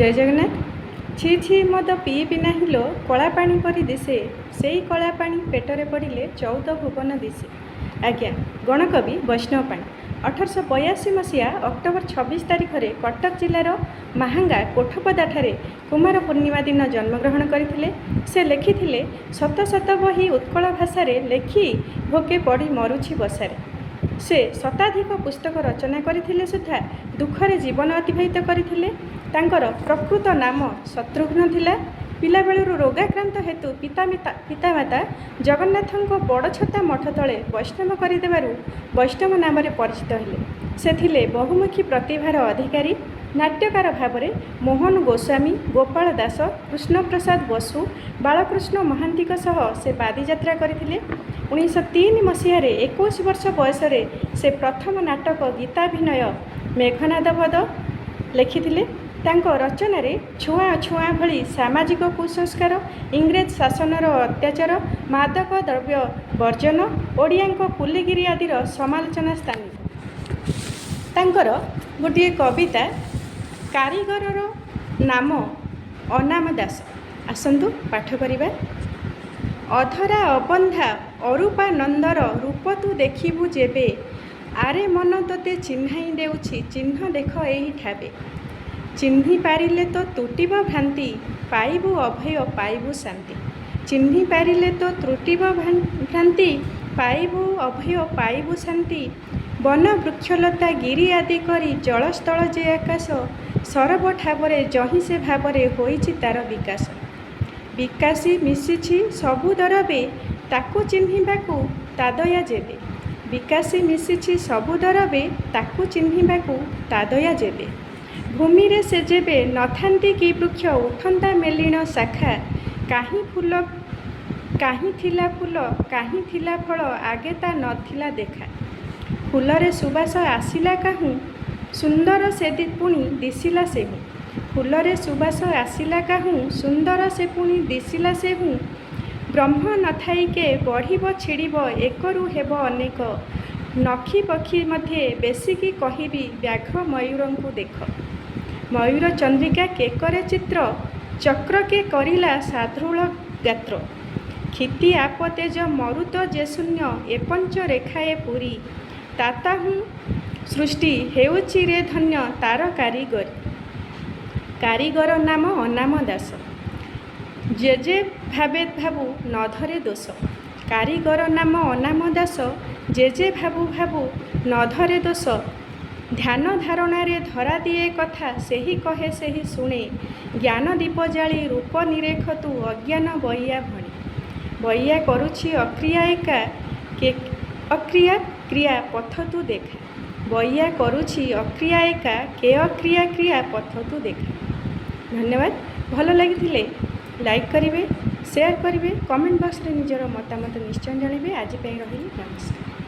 जय जगन्नाथ। छी छी मद पीबी नाही लो कला पानी परी दिशे से कला पानी पेटरे पड़े 14 भुवन दिशे। आज्ञा गणकवि वैष्णव पाणी 1882 मसीहा अक्टोबर 26 तारिख में कटक जिलार महांगा कोठपदाठारे कुमार पूर्णिमा दिन जन्मग्रहण करते। से लिखिथिले शत शत बही उत्कल भाषा लेखि भोके पढ़ी मरुछि बसारे। से शताधिक पुस्तक रचना करथिले सुद्धा दुखरे जीवन अतिबाहित करथिले। तांकर प्रकृत नाम शत्रुघ्न थिला। पिला बेलू रोगाक्रांत हेतु पितामाता जगन्नाथों बड़ छता मठ तले वैष्णव करदेवु वैष्णव नाम परिचित हेले। से थिले बहुमुखी प्रतिभार अधिकारी। नाट्यकार भाव में मोहन गोस्वामी, गोपाल दास, कृष्ण प्रसाद बसु, बालकृष्ण महांती सह से बादीयात्रा करथिले। 1903 मसीह 21 वर्ष बयस से प्रथम नाटक गीताभिनय मेघनाद वध लिखिथिले। तांको रचना छुआ अछुआ भली सामाजिक कुसंस्कार, इंग्रेज शासनर अत्याचार, मादक द्रव्य वर्जन, ओडियांको पुलिगिरी आदिर समालोचना स्थान। तांकर गोटे कविता कारीगरर नाम अनाम दास। आसंतु पाठ करिबा। अधरा अबंधा अरूपानंदर रूप तू देखिबु जेबे, आरे मन तोते चिन्हाई देउछि चिन्ह देख एही ठाबे। चिन्हि पारिले तो तुटिब भ्रांति, पाइबु अभय पाइबु शांति। चिन्हि पारिले तो त्रुटिब भ्रांति, पाइबु अभय पाइबु शांति। वन वृक्षलता गिरी आदि करी जलस्थल जे आकाश, सरब ठावरे जहीं से भावरे होइछि तार विकास। विकासी मिशिछि सबु दरबे, ताकू चिन्हिबाकू तादया जेबे। विकासी मिशिछि सबु दरबे, ताकू चिन्हिबाकू तादया जेबे। भूमि रे से जेबे नथांती कि वृक्ष उठंता मेलिण शाखा, काहीं फूल काहीं थिला फूल काहीं थिला फल आगे ता नथिला देखा। फूलरे सुबास आसिला काहू, सुंदर से पुणी दिसिला सेहू। फूलरे सुबास आसिला काहू, सुंदर से पुणी दिसिला सेहू। ब्रह्म नथाइके बढ़िब छिड़िब एकरु हेब अनेक, नखी पक्षी मध्ये बेसिकी कहिबी व्याघ्र मयूरंकु देख। मयूर चंद्रिका केकरे चित्र, चक्र के करिला साध्रुल गात्र। क्षिति आप तेज मरुत जे शून्य, ए पंच रेखाए पुरी। ताता हूँ सृष्टि हेउछि रे धन्य तार कारीगरी। कारीगर नाम अनाम दास, जे जे भावे भावु न धरे दोष। कारीगर नाम अनाम दास, जे जे भावु भावु न धरे दोष। ध्यान धारणारे धरा दिए कथा, सेही कहे सेही शुणे। ज्ञान दीप जाली रूप निरेख तू अज्ञान बइया भणी। बइया करुछि अक्रिया एका, के अक्रिया क्रिया पथ तू देखा। बइया करुछि अक्रिया एका, के अक्रिया क्रिया पथ तू देखा। धन्यवाद। भल लगी लाइक करेंगे, शेयर करेंगे, कमेंट बॉक्स रे निजर मतामत निश्चय जानवे। आज रही नमस्कार।